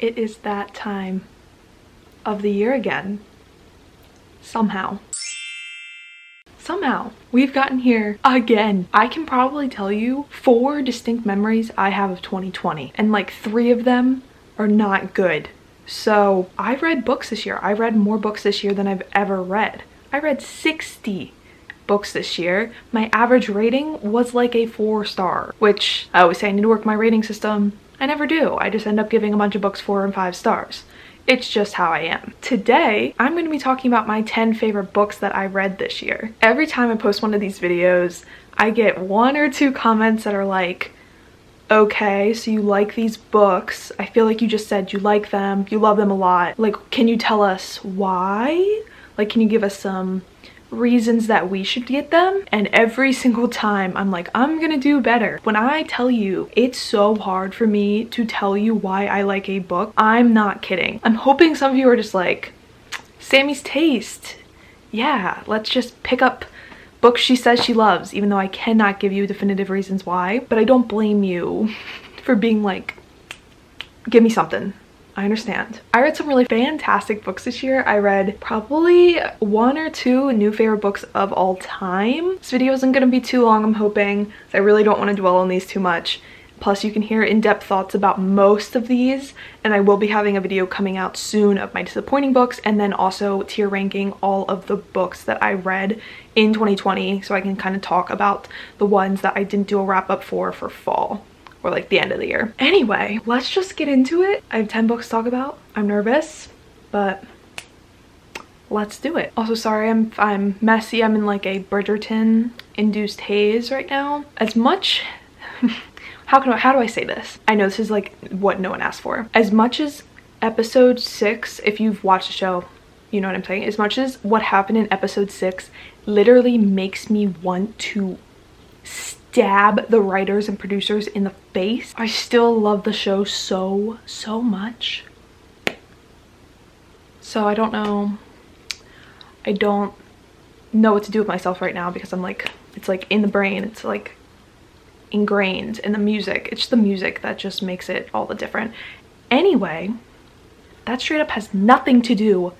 It is that time of the year again. Somehow we've gotten here again. I can probably tell you 4 distinct memories I have of 2020, and like 3 of them are not good. So I read books this year. I read more books this year than I've ever read. I read 60 books this year. My average rating was like a 4-star, which I always say I need to work my rating system. I never do. I just end up giving a bunch of books 4 and 5 stars. It's just how I am. Today, I'm going to be talking about my 10 favorite books that I read this year. Every time I post one of these videos, I get 1 or 2 comments that are like, okay, so you like these books. I feel like you just said you like them, you love them a lot. Like, can you tell us why? Like, can you give us some reasons that we should get them? And every single time I'm like, I'm gonna do better. When I tell you it's so hard for me to tell you why I like a book, I'm not kidding. I'm hoping some of you are just like, Sammy's taste. Yeah, let's just pick up books she says she loves, even though I cannot give you definitive reasons why. But I don't blame you for being like, give me something. I understand. I read some really fantastic books this year. I read probably 1 or 2 new favorite books of all time. This video isn't going to be too long, I'm hoping. I really don't want to dwell on these too much. Plus, you can hear in-depth thoughts about most of these, and I will be having a video coming out soon of my disappointing books, and then also tier ranking all of the books that I read in 2020, so I can kind of talk about the ones that I didn't do a wrap-up for fall, or like the end of the year. Anyway, let's just get into it. I have 10 books to talk about. I'm nervous, but let's do it. Also, sorry I'm messy. I'm in like a Bridgerton induced haze right now. As much how do I say this? I know this is like what no one asked for. As much as episode 6, if you've watched the show, you know what I'm saying? As much as what happened in episode 6 literally makes me want to stab the writers and producers in the face, I still love the show so much. So I don't know what to do with myself right now, because I'm like, it's like in the brain, it's like ingrained in the music. It's the music that just makes it all the different. Anyway, that straight up has nothing to do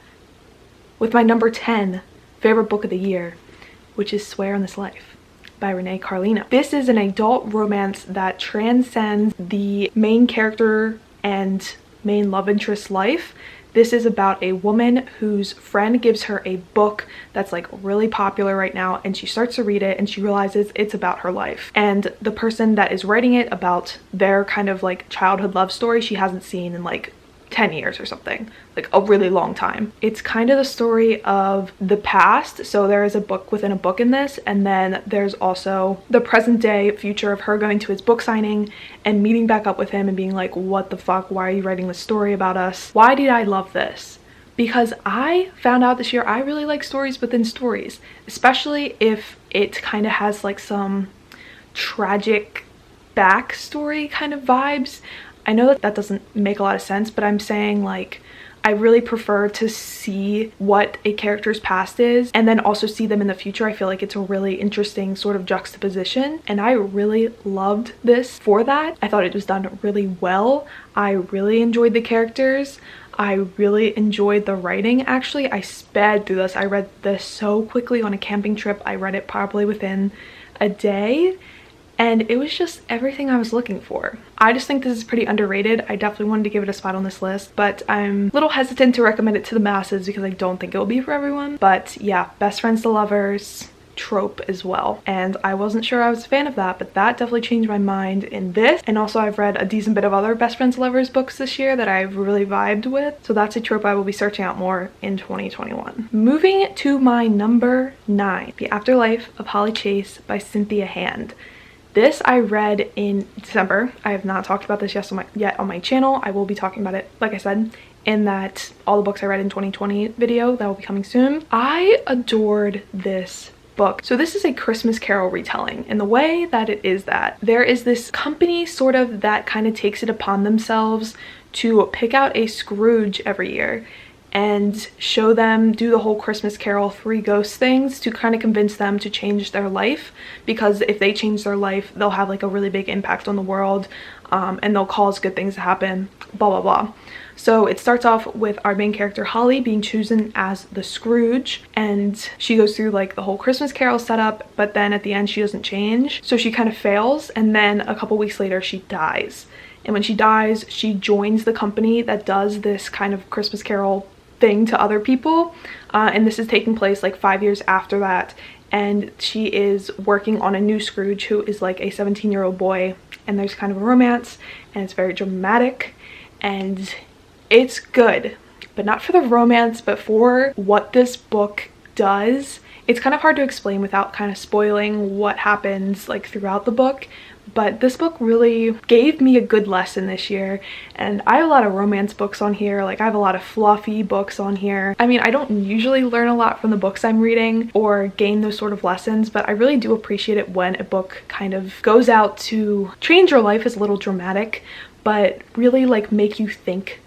with my number 10 favorite book of the year, which is Swear on This Life by Renee Carlino. This is an adult romance that transcends the main character and main love interest life. This is about a woman whose friend gives her a book that's like really popular right now, and she starts to read it and she realizes it's about her life. And the person that is writing it about their kind of like childhood love story she hasn't seen in like 10 years or something, like a really long time. It's kind of the story of the past, so there is a book within a book in this, and then there's also the present day future of her going to his book signing and meeting back up with him and being like, what the fuck, why are you writing this story about us? Why did I love this? Because I found out this year I really like stories within stories, especially if it kind of has like some tragic backstory kind of vibes. I know that doesn't make a lot of sense, but I'm saying like I really prefer to see what a character's past is and then also see them in the future. I feel like it's a really interesting sort of juxtaposition, and I really loved this for that. I thought it was done really well. I really enjoyed the characters. I really enjoyed the writing. Actually, I sped through this. I read this so quickly on a camping trip. I read it probably within a day. And it was just everything I was looking for. I just think this is pretty underrated. I definitely wanted to give it a spot on this list, but I'm a little hesitant to recommend it to the masses because I don't think it will be for everyone. But yeah, best friends to lovers trope as well. And I wasn't sure I was a fan of that, but that definitely changed my mind in this. And also I've read a decent bit of other best friends to lovers books this year that I've really vibed with. So that's a trope I will be searching out more in 2021. Moving to my number 9, The Afterlife of Holly Chase by Cynthia Hand. This I read in December. I have not talked about this yet on my channel. I will be talking about it, like I said, in that all the books I read in 2020 video that will be coming soon. I adored this book. So this is a Christmas Carol retelling, and the way that it is that there is this company sort of that kind of takes it upon themselves to pick out a Scrooge every year. and show them, do the whole Christmas Carol 3 ghost things to kind of convince them to change their life, because if they change their life, they'll have like a really big impact on the world, and they'll cause good things to happen, blah blah blah. So it starts off with our main character Holly being chosen as the Scrooge, and she goes through like the whole Christmas Carol setup, but then at the end she doesn't change, so she kind of fails, and then a couple weeks later she dies. And when she dies, she joins the company that does this kind of Christmas Carol thing to other people, and this is taking place like 5 years after that, and she is working on a new Scrooge who is like a 17-year-old boy, and there's kind of a romance, and it's very dramatic, and it's good, but not for the romance, but for what this book does. It's kind of hard to explain without kind of spoiling what happens like throughout the book, but this book really gave me a good lesson this year. And I have a lot of romance books on here, like I have a lot of fluffy books on here. I mean, I don't usually learn a lot from the books I'm reading or gain those sort of lessons, but I really do appreciate it when a book kind of goes out to change your life. Is a little dramatic, but really like make you think.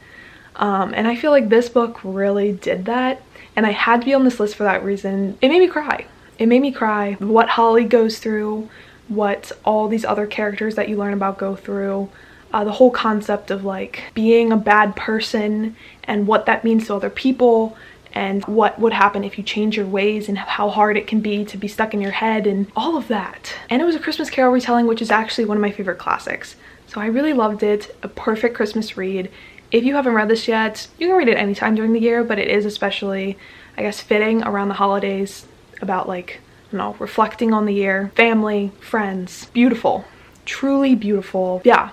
And I feel like this book really did that, and I had to be on this list for that reason. It made me cry. It made me cry. What Holly goes through, what all these other characters that you learn about go through, the whole concept of like being a bad person and what that means to other people, and what would happen if you change your ways, and how hard it can be to be stuck in your head, and all of that. And it was a Christmas Carol retelling, which is actually one of my favorite classics. So I really loved it. A perfect Christmas read. If you haven't read this yet, you can read it anytime during the year, but it is especially, I guess, fitting around the holidays, about like, I don't know, reflecting on the year, family, friends. Beautiful. Truly beautiful. Yeah.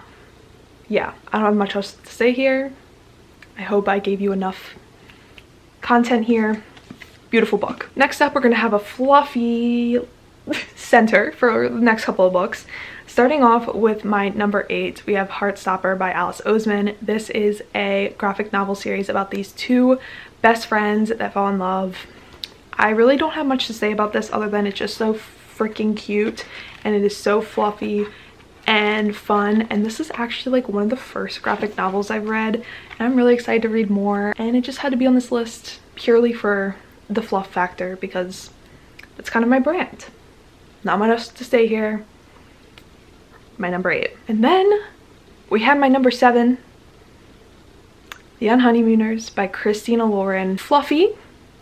I don't have much else to say here. I hope I gave you enough content here. Beautiful book. Next up, we're gonna have a fluffy center for the next couple of books. Starting off with my number 8, we have Heartstopper by Alice Oseman. This is a graphic novel series about these two best friends that fall in love. I really don't have much to say about this other than it's just so freaking cute, and it is so fluffy and fun, and this is actually like one of the first graphic novels I've read, and I'm really excited to read more, and it just had to be on this list purely for the fluff factor, because that's kind of my brand. Not much else to say here. My number 8. And then we had my number 7, The Honeymooners by Christina Lauren. Fluffy,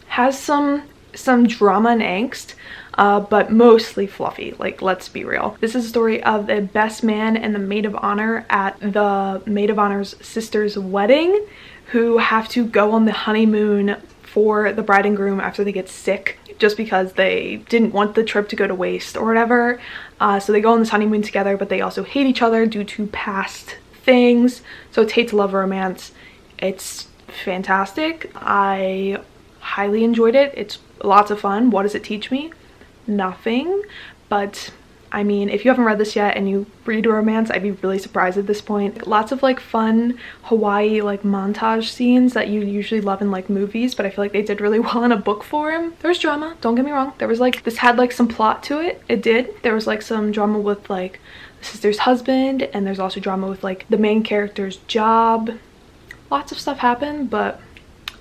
has some drama and angst, but mostly fluffy, like let's be real. This is a story of the best man and the maid of honor at the maid of honor's sister's wedding, who have to go on the honeymoon for the bride and groom after they get sick, just because they didn't want the trip to go to waste or whatever. So they go on this honeymoon together, but they also hate each other due to past things. So it's hate to love romance. It's fantastic. I highly enjoyed it. It's lots of fun. What does it teach me? Nothing. But I mean, if you haven't read this yet and you read romance, I'd be really surprised at this point. Lots of like fun Hawaii like montage scenes that you usually love in like movies, but I feel like they did really well in a book form. There was drama, don't get me wrong. There was like, this had like some plot to it. It did. There was like some drama with like the sister's husband, and there's also drama with like the main character's job. Lots of stuff happened, but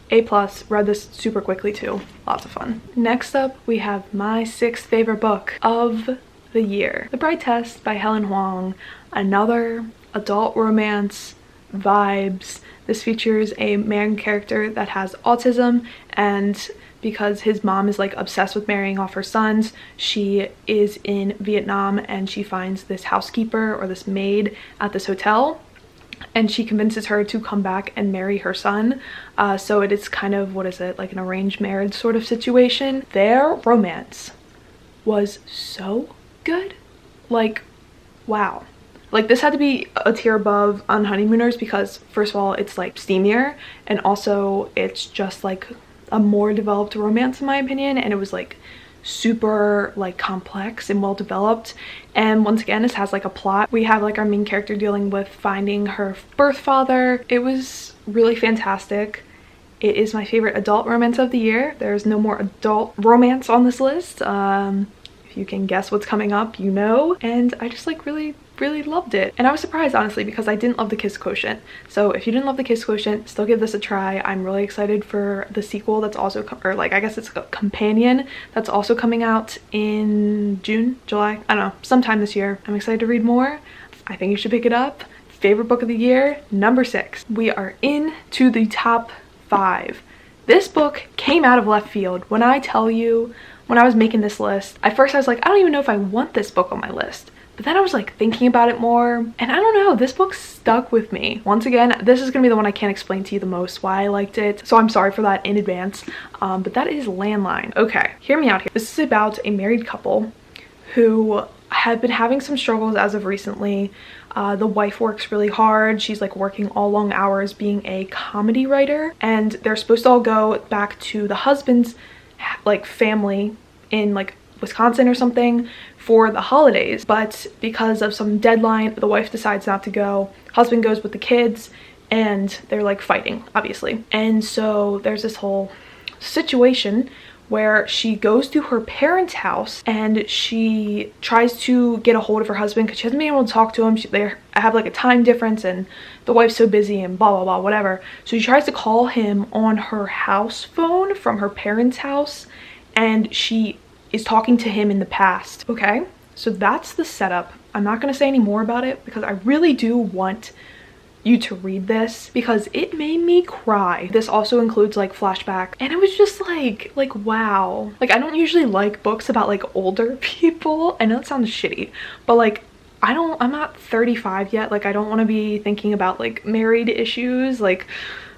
A+, read this super quickly too. Lots of fun. Next up, we have my 6th favorite book of the year, The Bride Test by Helen Huang. Another adult romance vibes. This features a main character that has autism, and because his mom is like obsessed with marrying off her sons, she is in Vietnam and she finds this housekeeper or this maid at this hotel, and she convinces her to come back and marry her son. So it is kind of, what is it, like an arranged marriage sort of situation. Their romance was so good. Like, wow. Like, this had to be a tier above on Honeymooners, because first of all, it's like steamier, and also it's just like a more developed romance in my opinion, and it was like super like complex and well developed. And once again, this has like a plot. We have like our main character dealing with finding her birth father. It was really fantastic. It is my favorite adult romance of the year. There's no more adult romance on this list. If you can guess what's coming up, you know. And I just like really really loved it. And I was surprised, honestly, because I didn't love The Kiss Quotient. So if you didn't love The Kiss Quotient, still give this a try. I'm really excited for the sequel that's also, or like, I guess it's a companion that's also coming out in June, July, I don't know, sometime this year. I'm excited to read more. I think you should pick it up. Favorite book of the year, number 6. We are into the top 5. This book came out of left field. When I tell you, when I was making this list, at first I was like, I don't even know if I want this book on my list. But then I was like thinking about it more, and I don't know, this book stuck with me. Once again, this is gonna be the one I can't explain to you the most why I liked it, so I'm sorry for that in advance. But that is Landline. Okay, hear me out here. This is about a married couple who have been having some struggles as of recently. The wife works really hard. She's like working all long hours being a comedy writer, and they're supposed to all go back to the husband's like family in like Wisconsin or something for the holidays, but because of some deadline, the wife decides not to go. Husband goes with the kids, and they're like fighting, obviously. And so there's this whole situation where she goes to her parents' house and she tries to get a hold of her husband because she hasn't been able to talk to him. They have like a time difference, and the wife's so busy and blah blah blah, whatever. So she tries to call him on her house phone from her parents' house, and she is talking to him in the past. Okay, so that's the setup. I'm not going to say any more about it because I really do want you to read this because it made me cry. This also includes like flashback, and it was just like wow. Like, I don't usually like books about like older people. I know it sounds shitty, but like I'm not 35 yet. Like, I don't want to be thinking about like married issues. Like,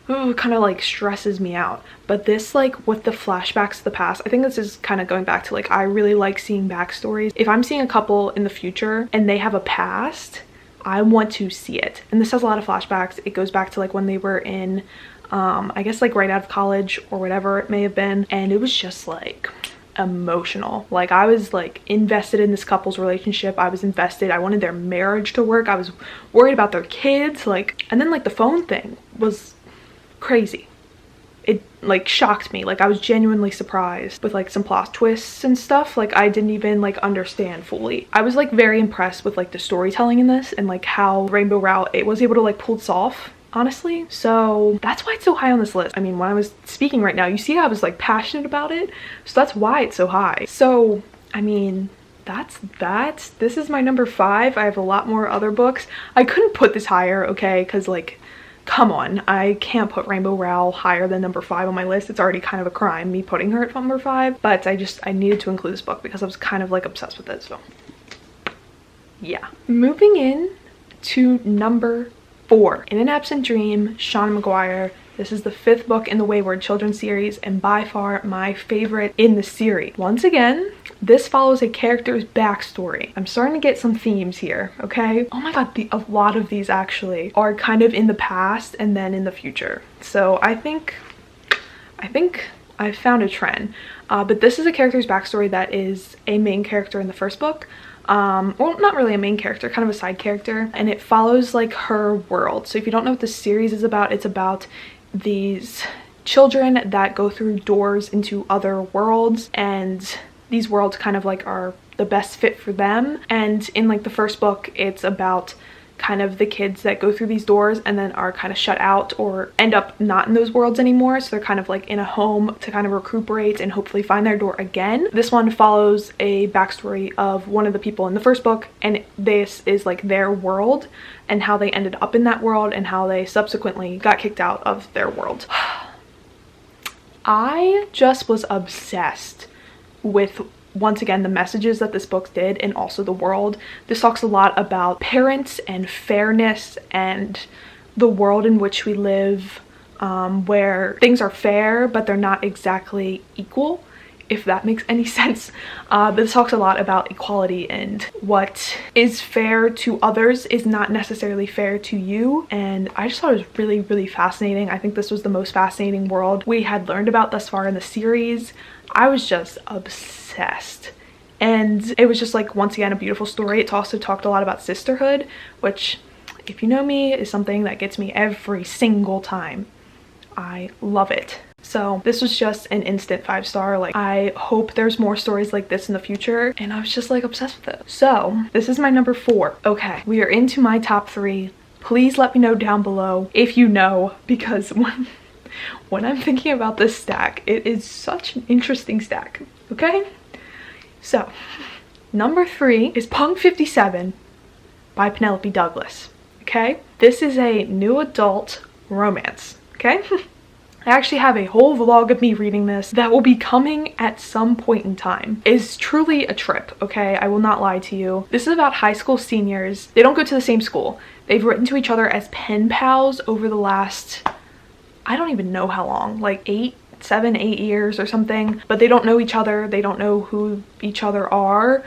ooh, kind of like stresses me out. But this, like with the flashbacks to the past, I think this is kind of going back to like, I really like seeing backstories. If I'm seeing a couple in the future and they have a past, I want to see it. And this has a lot of flashbacks. It goes back to like when they were in I guess like right out of college or whatever it may have been, and it was just like emotional. Like, I was like invested in this couple's relationship. I was invested. I wanted their marriage to work. I was worried about their kids, like. And then like the phone thing was crazy. It like shocked me. Like, I was genuinely surprised with like some plot twists and stuff. Like, I didn't even like understand fully. I was like very impressed with like the storytelling in this and like how Rainbow Rowell it was able to like pull this off, honestly. So that's why it's so high on this list. I mean, when I was speaking right now, you see I was like passionate about it, so that's why it's so high. So I mean, that's that. This is my number 5. I have a lot more other books. I couldn't put this higher, okay, because like, come on, I can't put Rainbow Rowell higher than number 5 on my list. It's already kind of a crime me putting her at number 5, but I needed to include this book because I was kind of like obsessed with it. So yeah, moving in to number 4, In an Absent Dream, Sean McGuire. This is the 5th book in the Wayward Children series and by far my favorite in the series. Once again, this follows a character's backstory. I'm starting to get some themes here, okay? Oh my god, a lot of these actually are kind of in the past and then in the future. So I think I've found a trend. But this is a character's backstory that is a main character in the first book. Well, not really a main character, kind of a side character, and it follows like her world. So if you don't know what this series is about, it's about these children that go through doors into other worlds, and these worlds kind of like are the best fit for them. And in like the first book, it's about kind of the kids that go through these doors and then are kind of shut out or end up not in those worlds anymore, so they're kind of like in a home to kind of recuperate and hopefully find their door again. This one follows a backstory of one of the people in the first book, and this is like their world and how they ended up in that world and how they subsequently got kicked out of their world. I just was obsessed with, once again, the messages that this book did and also the world. This talks a lot about parents and fairness and the world in which we live, where things are fair but they're not exactly equal, if that makes any sense. But this talks a lot about equality and what is fair to others is not necessarily fair to you. And I just thought it was really, really fascinating. I think this was the most fascinating world we had learned about thus far in the series. I was just obsessed. And it was just like, once again, a beautiful story. It also talked a lot about sisterhood, which, if you know me, is something that gets me every single time. I love it. So this was just an instant 5-star. Like, I hope there's more stories like this in the future, and I was just like obsessed with it. So this is my number 4. Okay, we are into my top 3. Please let me know down below if you know, because when I'm thinking about this stack, it is such an interesting stack. Okay, so number 3 is Pong 57 by Penelope Douglas. Okay, this is a new adult romance. Okay. I actually have a whole vlog of me reading this that will be coming at some point in time. It's truly a trip, okay? I will not lie to you. This is about high school seniors. They don't go to the same school. They've written to each other as pen pals over the last, I don't even know how long, like 7, 8 years or something. But they don't know each other. They don't know who each other are.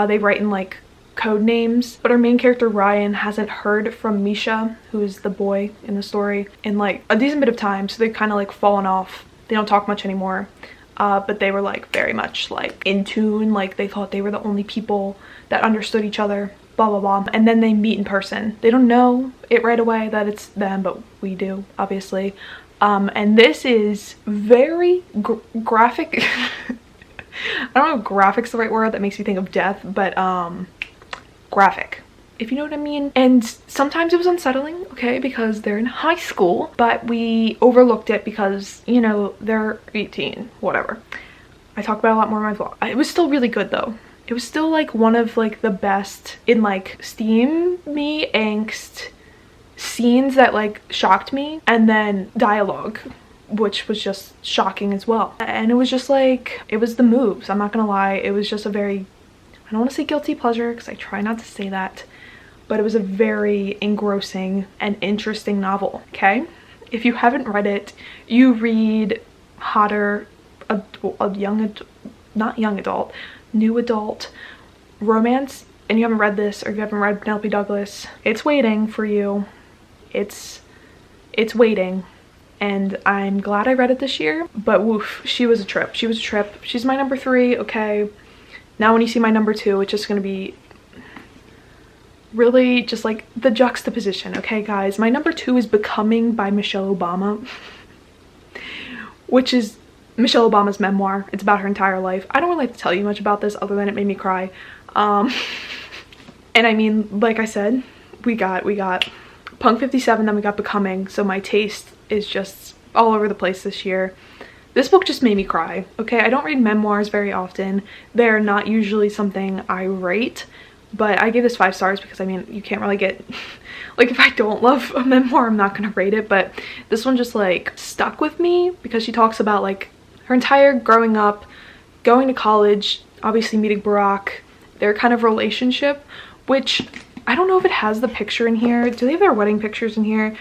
They write in like code names, but our main character Ryan hasn't heard from Misha, who's the boy in the story, in like a decent bit of time, so they've kind of like fallen off. They don't talk much anymore, but they were like very much like in tune, like they thought they were the only people that understood each other, blah blah blah. And then they meet in person. They don't know it right away that it's them, but we do, obviously. And this is very graphic. I don't know if graphic's the right word, that makes me think of death, but graphic, if you know what I mean. And sometimes it was unsettling, okay, because they're in high school, but we overlooked it because, you know, they're 18, whatever. I talk about it a lot more in my vlog. It was still really good though. It was still like one of like the best in like steamy angst scenes that like shocked me, and then dialogue, which was just shocking as well. And it was just like, it was the moves, I'm not gonna lie. It was just a very, I don't want to say guilty pleasure because I try not to say that, but it was a very engrossing and interesting novel, okay? If you haven't read it, you read hotter, new adult romance, and you haven't read this, or you haven't read Penelope Douglas, it's waiting for you. It's waiting. And I'm glad I read it this year, but woof, she was a trip. She was a trip. She's my number 3, okay? Now when you see my number 2, it's just gonna be really just like the juxtaposition, okay guys? My number 2 is Becoming by Michelle Obama, which is Michelle Obama's memoir. It's about her entire life. I don't really like to tell you much about this other than it made me cry. And I mean, like I said, we got Punk 57, then we got Becoming, so my taste is just all over the place this year. This book just made me cry, okay? I don't read memoirs very often. They're not usually something I rate, but I gave this 5 stars because, I mean, you can't really get, like, if I don't love a memoir, I'm not gonna rate it, but this one just, like, stuck with me because she talks about, like, her entire growing up, going to college, obviously meeting Barack, their kind of relationship, which I don't know if it has the picture in here. Do they have their wedding pictures in here?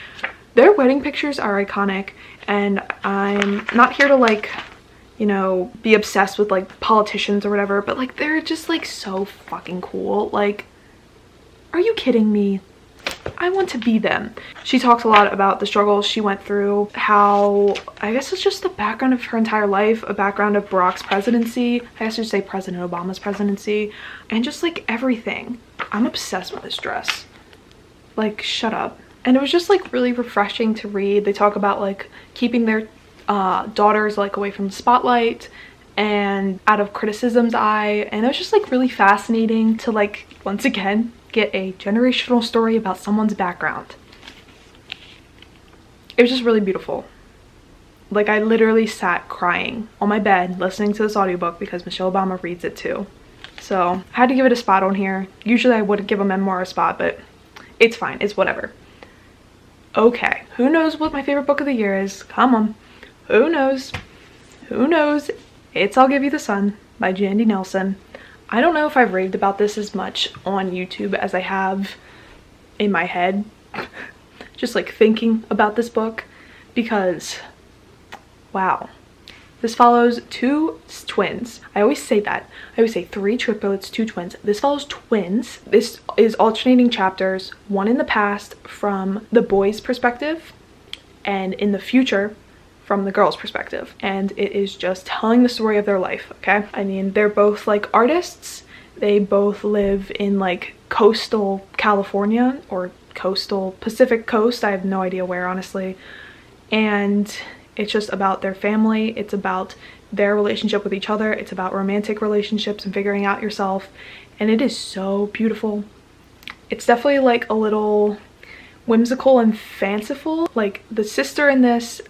Their wedding pictures are iconic, and I'm not here to like, you know, be obsessed with like politicians or whatever, but like they're just like so fucking cool. Like, are you kidding me? I want to be them. She talks a lot about the struggles she went through, how I guess it's just the background of her entire life, a background of Barack's presidency, I guess I should say President Obama's presidency, and just like everything. I'm obsessed with this dress. Like, shut up. And it was just like really refreshing to read. They talk about like keeping their daughters like away from the spotlight and out of criticism's eye, and it was just like really fascinating to like once again get a generational story about someone's background. It was just really beautiful. Like, I literally sat crying on my bed listening to this audiobook because Michelle Obama reads it too. So I had to give it a spot on here. Usually I wouldn't give a memoir a spot, but it's fine, it's whatever. Okay, who knows what my favorite book of the year is? Come on, who knows? Who knows? It's I'll Give You the Sun by Jandy Nelson. I don't know if I've raved about this as much on YouTube as I have in my head, just like thinking about this book, because wow. This follows 2 twins. I always say that. I always say 3 triplets, 2 twins. This follows twins. This is alternating chapters, one in the past from the boy's perspective and in the future from the girl's perspective. And it is just telling the story of their life, okay? I mean, they're both like artists. They both live in like coastal California or coastal Pacific coast. I have no idea where, honestly. And It's just about their family. It's about their relationship with each other. It's about romantic relationships and figuring out yourself. And it is so beautiful. It's definitely like a little whimsical and fanciful. Like the sister in this,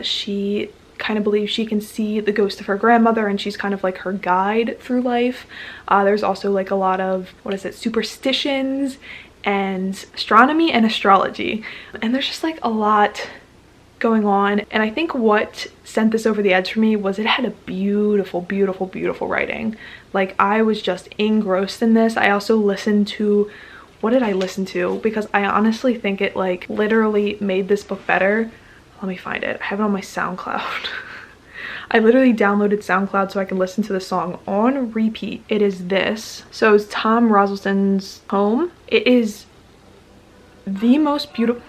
she kind of believes she can see the ghost of her grandmother, and she's kind of like her guide through life. There's also like a lot of, what is it, superstitions and astronomy and astrology. And there's just like a lot going on. And I think what sent this over the edge for me was it had a beautiful, beautiful, beautiful writing. Like I was just engrossed in this. I also listened to, what did I listen to? Because I honestly think it like literally made this book better. Let me find it. I have it on my SoundCloud. I literally downloaded SoundCloud so I can listen to the song on repeat. It is this. So it's Tom Roselson's Home. It is the most beautiful.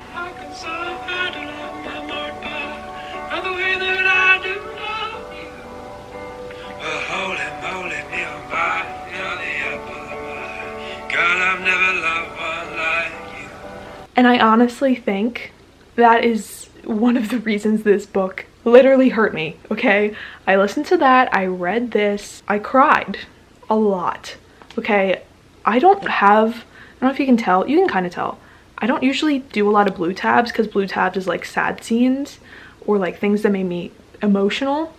And I honestly think that is one of the reasons this book literally hurt me, okay? I listened to that, I read this, I cried a lot, okay? I don't know if you can tell, you can kind of tell. I don't usually do a lot of blue tabs because blue tabs is like sad scenes or like things that made me emotional.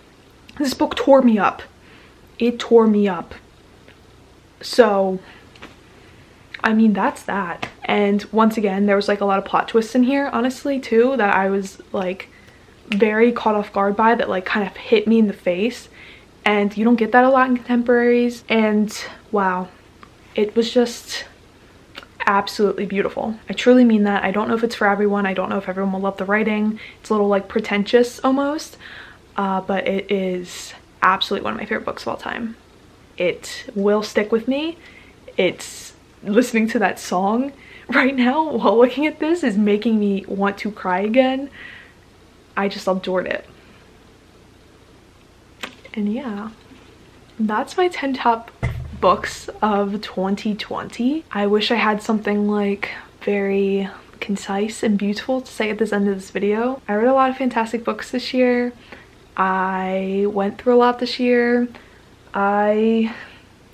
This book tore me up. It tore me up. So, I mean, that's that. And once again, there was like a lot of plot twists in here, honestly, too, that I was like very caught off guard by, that like kind of hit me in the face. And you don't get that a lot in contemporaries. And wow, it was just absolutely beautiful. I truly mean that. I don't know if it's for everyone. I don't know if everyone will love the writing. It's a little like pretentious almost, but it is absolutely one of my favorite books of all time. It will stick with me. It's listening to that song right now while looking at this is making me want to cry again. I just adored it. And yeah, that's my 10 top books of 2020. I wish I had something like very concise and beautiful to say at this end of this video. I read a lot of fantastic books this year. I went through a lot this year. I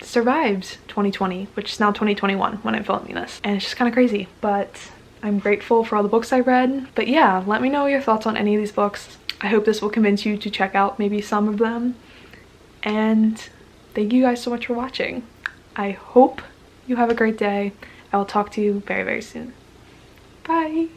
survived 2020, which is now 2021 when I'm filming this, and it's just kind of crazy, but I'm grateful for all the books I read. But yeah, let me know your thoughts on any of these books. I hope this will convince you to check out maybe some of them, and thank you guys so much for watching. I hope you have a great day. I will talk to you very, very soon. Bye.